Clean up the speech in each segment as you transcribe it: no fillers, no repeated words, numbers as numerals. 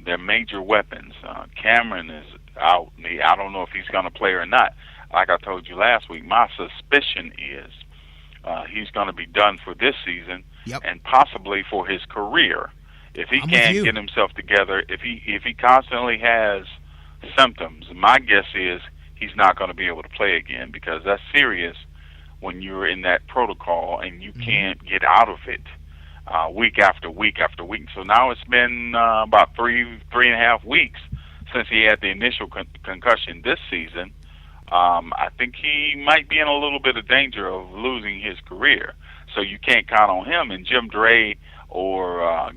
their major weapons. Cameron is out. I don't know if he's going to play or not. Like I told you last week, my suspicion is he's going to be done for this season and possibly for his career. If he can't get himself together, if he constantly has symptoms, my guess is he's not going to be able to play again, because that's serious when you're in that protocol and you can't get out of it week after week after week. So now it's been about three and a half weeks since he had the initial concussion this season. I think he might be in a little bit of danger of losing his career. So you can't count on him. And Jim Dre or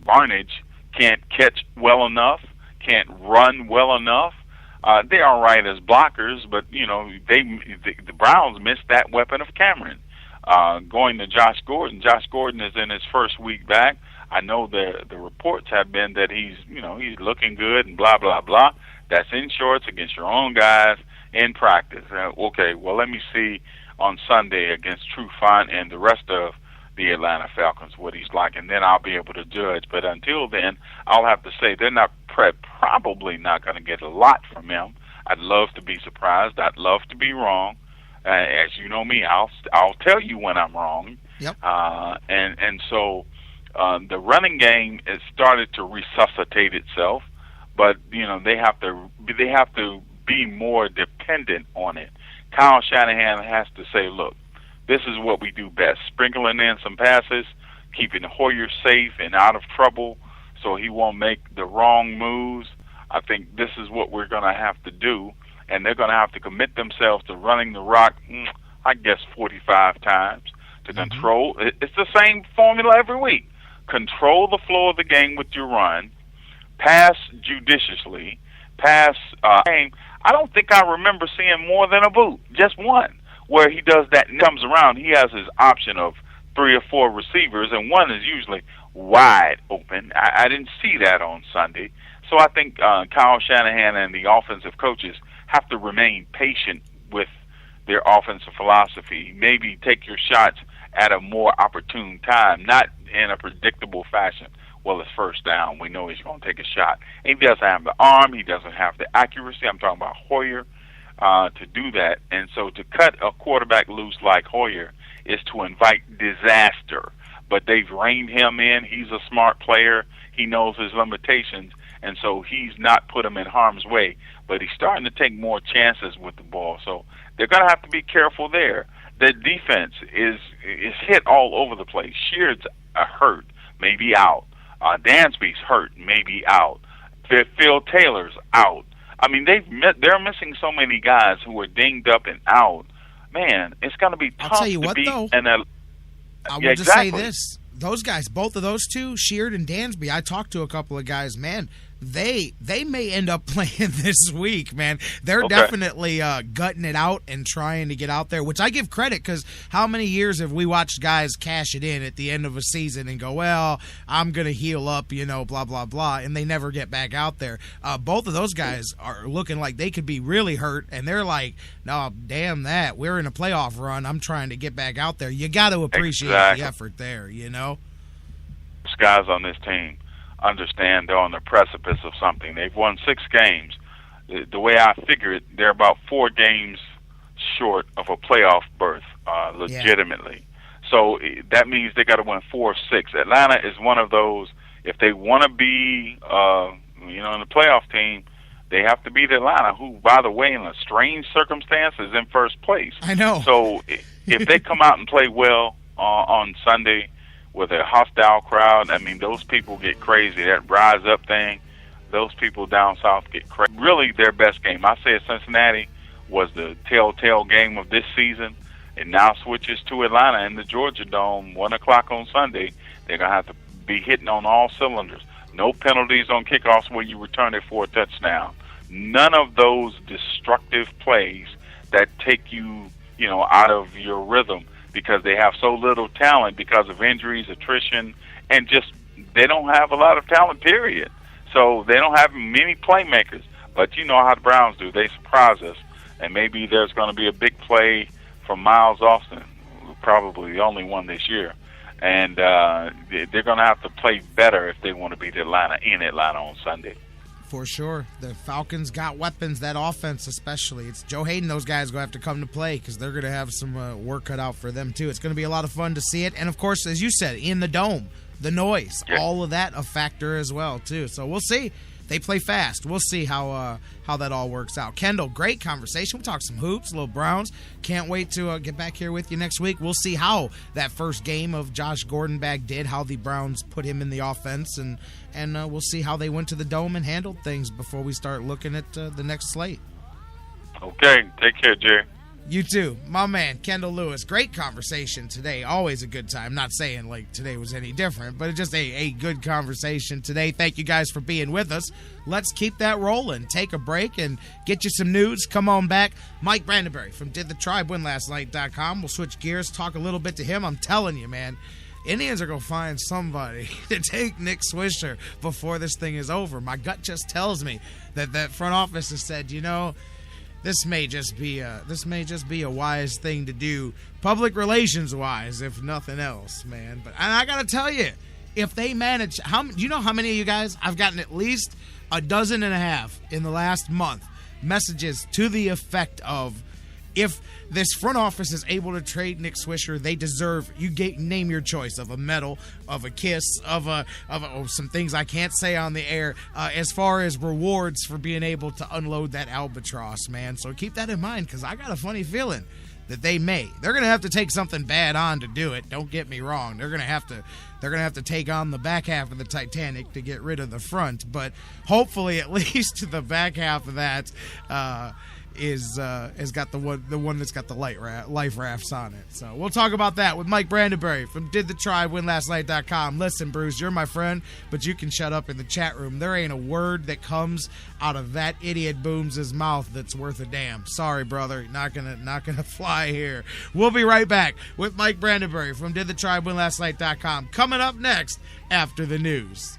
Barnage can't catch well enough, can't run well enough. They're all right as blockers, but the Browns missed that weapon of Cameron. Going to Josh Gordon. Josh Gordon is in his first week back. I know the reports have been that he's looking good and blah blah blah. That's in shorts against your own guys in practice. Okay, well, let me see on Sunday against True Font and the rest of the Atlanta Falcons what he's like, and then I'll be able to judge. But until then, I'll have to say they're not probably not going to get a lot from him. I'd love to be surprised. I'd love to be wrong. As you know me, I'll tell you when I'm wrong. Yep. So the running game has started to resuscitate itself, but they have to be more dependent on it. Kyle Shanahan has to say, look, this is what we do best: sprinkling in some passes, keeping Hoyer safe and out of trouble so he won't make the wrong moves. I think this is what we're going to have to do, and they're going to have to commit themselves to running the rock, I guess, 45 times to control. It's the same formula every week. Control the flow of the game with your run, pass judiciously, pass game. I don't think I remember seeing more than a boot, just one, where he does that and comes around. He has his option of 3 or 4 receivers, and one is usually wide open. I didn't see that on Sunday. So I think Kyle Shanahan and the offensive coaches have to remain patient with their offensive philosophy. Maybe take your shots at a more opportune time, not in a predictable fashion. Well, it's first down. We know he's going to take a shot. He doesn't have the arm. He doesn't have the accuracy. I'm talking about Hoyer to do that. And so to cut a quarterback loose like Hoyer is to invite disaster. But they've reined him in. He's a smart player. He knows his limitations. And so he's not put him in harm's way. But he's starting to take more chances with the ball. So they're going to have to be careful there. The defense is hit all over the place. Sheard's hurt, maybe out. Dansby's hurt, maybe out. Phil Taylor's out. I mean, they're missing so many guys who are dinged up and out. Man, it's going to be tough. I'll tell you what, beat. though. I will just say this. Those guys, both of those two, Sheard and Dansby, I talked to a couple of guys, man, they may end up playing this week, man. They're definitely gutting it out and trying to get out there, which I give credit, because how many years have we watched guys cash it in at the end of a season and go, well, I'm going to heal up, blah, blah, blah, and they never get back out there. Both of those guys are looking like they could be really hurt, and they're like, no, damn that. We're in a playoff run. I'm trying to get back out there. You got to appreciate the effort there, Those guys on this team understand they're on the precipice of something. They've won 6 games. The way I figure it, they're about 4 games short of a playoff berth, legitimately. Yeah. So that means they got to win 4 or 6. Atlanta is one of those. If they want to be, in the playoff team, they have to beat Atlanta, who, by the way, in a strange circumstance, is in first place. I know. So if they come out and play well on Sunday with a hostile crowd, I mean, those people get crazy. That rise up thing, those people down south get crazy. Really, their best game. I said Cincinnati was the telltale game of this season. It now switches to Atlanta in the Georgia Dome, 1 o'clock on Sunday. They're going to have to be hitting on all cylinders. No penalties on kickoffs where you return it for a touchdown. None of those destructive plays that take you, out of your rhythm, because they have so little talent because of injuries, attrition, and just they don't have a lot of talent, period. So they don't have many playmakers. But you know how the Browns do. They surprise us. And maybe there's going to be a big play from Miles Austin, probably the only one this year. and they're going to have to play better if they want to beat Atlanta in Atlanta on Sunday. For sure. The Falcons got weapons, that offense especially. It's Joe Hayden, those guys going to have to come to play because they're going to have some work cut out for them too. It's going to be a lot of fun to see it. And, of course, as you said, in the dome, the noise, all of that a factor as well too. So we'll see. They play fast. We'll see how that all works out. Kendall, great conversation. We'll talk some hoops, little Browns. Can't wait to get back here with you next week. We'll see how that first game of Josh Gordon back did, how the Browns put him in the offense, and we'll see how they went to the dome and handled things before we start looking at the next slate. Okay. Take care, Jerry. You too. My man, Kendall Lewis. Great conversation today. Always a good time. Not saying like today was any different, but it's just a good conversation today. Thank you guys for being with us. Let's keep that rolling. Take a break and get you some news. Come on back. Mike Brandenberry from DidTheTribeWinLastNight.com. We'll switch gears, talk a little bit to him. I'm telling you, man, Indians are going to find somebody to take Nick Swisher before this thing is over. My gut just tells me that front office has said, this may just be a wise thing to do, public relations wise, if nothing else, man. But I gotta tell you, if they manage, do you know how many of you guys? I've gotten at least 12.5 in the last month messages to the effect of, if this front office is able to trade Nick Swisher, they deserve, name your choice of a medal, of a kiss, of some things I can't say on the air, as far as rewards for being able to unload that albatross, man. So keep that in mind, because I got a funny feeling that they're going to have to take something bad on to do it. Don't get me wrong. They're going to have to take on the back half of the Titanic to get rid of the front, but hopefully at least the back half of that has got the one that's got the life rafts on it. So we'll talk about that with Mike Brandenberry from DidTheTribeWinLastNight.com. Listen, Bruce, you're my friend, but you can shut up in the chat room. There ain't a word that comes out of that idiot Booms' mouth that's worth a damn. Sorry, brother, not gonna fly here. We'll be right back with Mike Brandenberry from DidTheTribeWinLastNight.com. Coming up next after the news.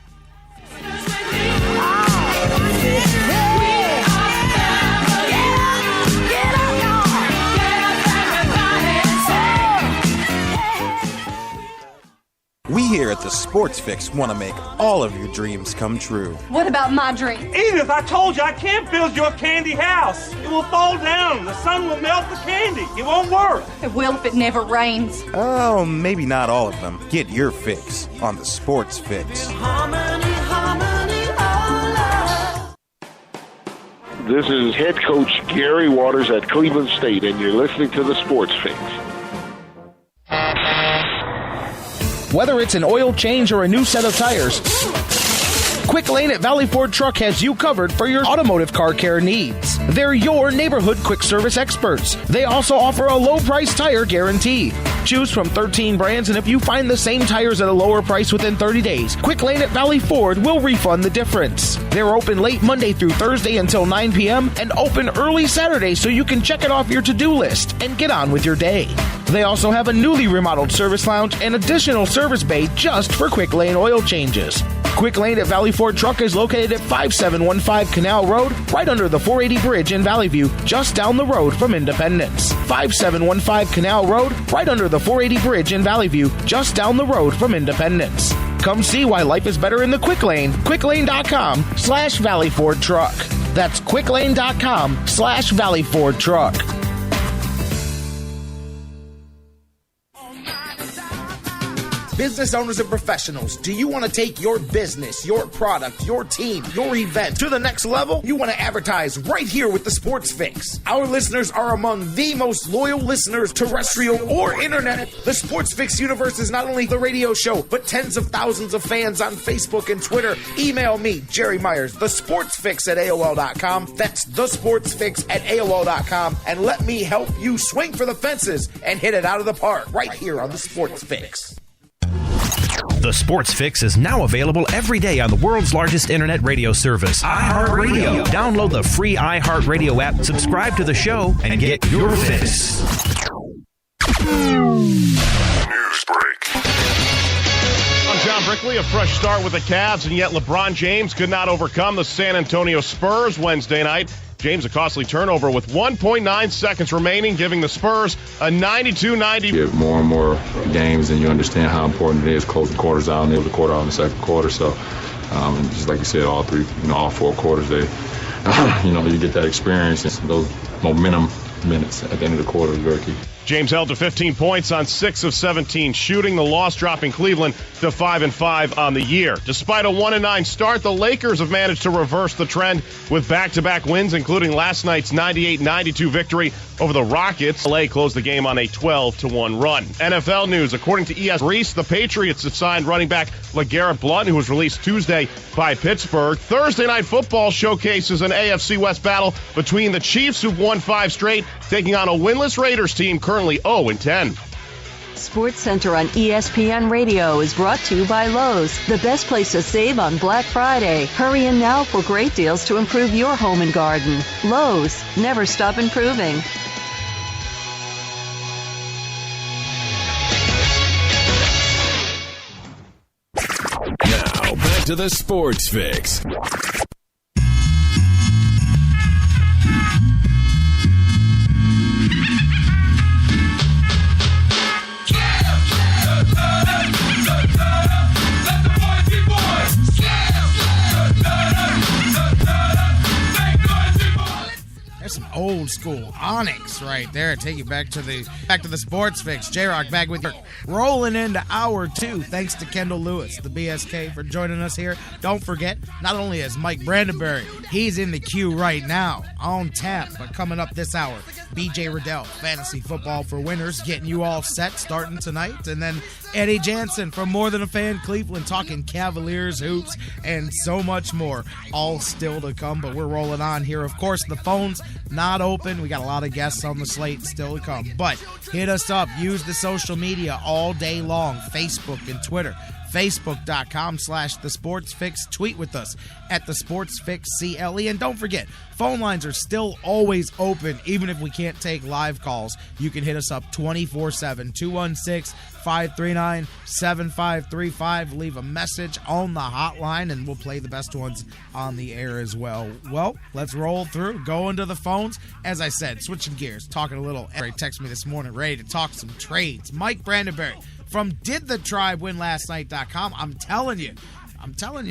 We here at the Sports Fix want to make all of your dreams come true. What about my dream? Edith, I told you I can't build your candy house. It will fall down. The sun will melt the candy. It won't work. It will if it never rains. Oh, maybe not all of them. Get your fix on the Sports Fix. This is head coach Gary Waters at Cleveland State, and you're listening to the Sports Fix. Whether it's an oil change or a new set of tires, Quick Lane at Valley Ford Truck has you covered for your automotive car care needs. They're your neighborhood quick service experts. They also offer a low price tire guarantee. Choose from 13 brands, and if you find the same tires at a lower price within 30 days, Quick Lane at Valley Ford will refund the difference. They're open late Monday through Thursday until 9 p.m. and open early Saturday so you can check it off your to-do list and get on with your day. They also have a newly remodeled service lounge and additional service bay just for Quick Lane oil changes. Quick Lane at Valley Ford Truck is located at 5715 Canal Road, right under the 480 bridge in Valley View, just down the road from Independence. 5715 Canal Road, right under the 480 bridge in Valley View, just down the road from Independence. Come see why life is better in the Quick Lane. QuickLane.com/Valley Ford Truck. That's QuickLane.com/Valley Ford Truck. Business owners and professionals, do you want to take your business, your product, your team, your event to the next level? You want to advertise right here with the Sports Fix. Our listeners are among the most loyal listeners, terrestrial or internet. The Sports Fix universe is not only the radio show, but tens of thousands of fans on Facebook and Twitter. Email me, Jerry Myers, thesportsfix@AOL.com. That's thesportsfix@AOL.com. And let me help you swing for the fences and hit it out of the park right here on the Sports Fix. The Sports Fix is now available every day on the world's largest internet radio service, iHeartRadio. Download the free iHeartRadio app, subscribe to the show, and get your fix. News break. I'm John Brickley. A fresh start with the Cavs, and yet LeBron James could not overcome the San Antonio Spurs Wednesday night. James, a costly turnover with 1.9 seconds remaining, giving the Spurs a 92-90. You get more and more games, and you understand how important it is closing quarters out, and able to quarter out in the second quarter. So, and just like you said, all 4 quarters, you get that experience, and those momentum minutes at the end of the quarter is very key. James held to 15 points on 6 of 17 shooting, the loss dropping Cleveland to 5-5 on the year. Despite a 1-9 start, the Lakers have managed to reverse the trend with back-to-back wins, including last night's 98-92 victory over the Rockets. LA closed the game on a 12-1 run. NFL news, according to ES Reese, the Patriots have signed running back LeGarrette Blount, who was released Tuesday by Pittsburgh. Thursday Night Football showcases an AFC West battle between the Chiefs, who've won 5 straight, taking on a winless Raiders team currently 0-10. Sports Center on ESPN Radio is brought to you by Lowe's, the best place to save on Black Friday. Hurry in now for great deals to improve your home and garden. Lowe's, never stop improving. Now, back to the Sports Fix. There's some old school Onyx right there. Take you back to the Sports Fix. J-Rock back with you. Rolling into hour 2. Thanks to Kendall Lewis, the BSK, for joining us here. Don't forget, not only is Mike Brandenburry, he's in the queue right now on tap, but coming up this hour, BJ Rudell, Fantasy Football for Winners, getting you all set starting tonight. And then Eddy Jansen from More Than a Fan Cleveland, talking Cavaliers, hoops, and so much more. All still to come, but we're rolling on here. Of course, the phone's not open. We got a lot of guests on the slate still to come. But hit us up. Use the social media all day long, Facebook and Twitter. Facebook.com/The Sports Fix. Tweet with us at The Sports Fix CLE. And don't forget, phone lines are still always open, even if we can't take live calls. You can hit us up 24/7, 216-539-7535. Leave a message on the hotline, and we'll play the best ones on the air as well. Well, let's roll through. Go into the phones. As I said, switching gears, talking a little. Ray texted me this morning, ready to talk some trades. Mike Brandenburry from DidTheTribeWinLastNight.com. I'm telling you,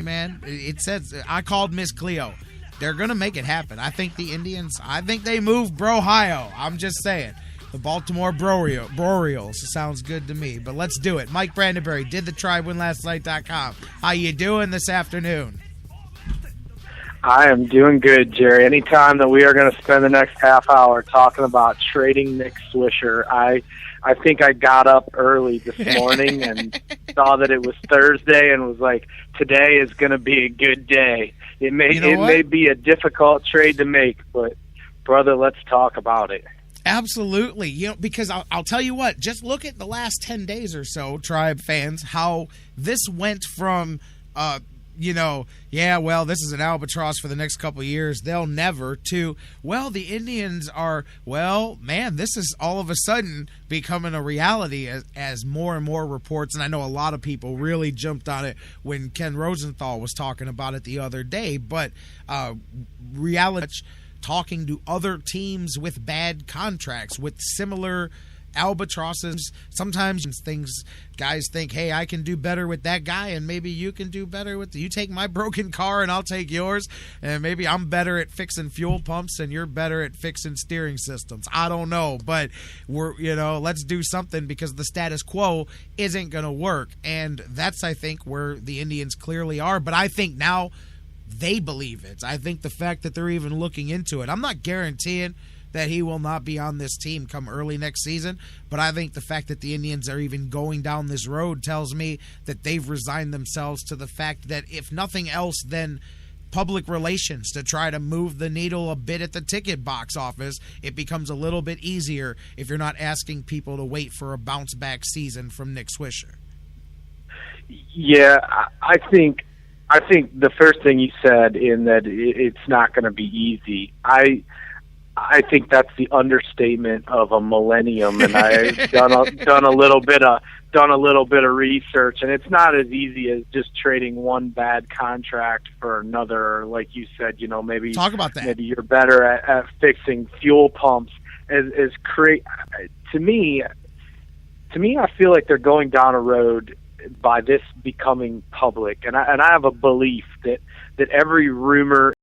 man. It says, I called Miss Cleo. They're going to make it happen. I think the Indians, they move Bro-Hio. I'm just saying. The Baltimore Broreals sounds good to me. But let's do it. Mike Brandenburry, DidTheTribeWinLastNight.com. How you doing this afternoon? I am doing good, Jerry. Anytime that we are going to spend the next half hour talking about trading Nick Swisher, I think I got up early this morning and saw that it was Thursday and was like, today is going to be a good day. It may be a difficult trade to make, but, brother, let's talk about it. Absolutely. Because I'll tell you what, just look at the last 10 days or so, Tribe fans, how this went from this is an albatross for the next couple of years. They'll never to, the Indians are, this is all of a sudden becoming a reality as more and more reports. And I know a lot of people really jumped on it when Ken Rosenthal was talking about it the other day. But reality, talking to other teams with bad contracts, with similar albatrosses. Sometimes guys think, hey, I can do better with that guy, and maybe you can do better with you take my broken car and I'll take yours, and maybe I'm better at fixing fuel pumps and you're better at fixing steering systems. I don't know, but let's do something, because the status quo isn't going to work. And that's, I think, where the Indians clearly are. But I think now they believe it. I think the fact that they're even looking into it, I'm not guaranteeing that he will not be on this team come early next season, but I think the fact that the Indians are even going down this road tells me that they've resigned themselves to the fact that, if nothing else, then public relations to try to move the needle a bit at the ticket box office. It becomes a little bit easier if you're not asking people to wait for a bounce-back season from Nick Swisher. Yeah, I think the first thing you said, in that it's not going to be easy. I think that's the understatement of a millennium, and I've done a little bit of research, and it's not as easy as just trading one bad contract for another. Like you said, maybe talk about that. Maybe you're better at fixing fuel pumps. To me, I feel like they're going down a road by this becoming public, and I have a belief that every rumor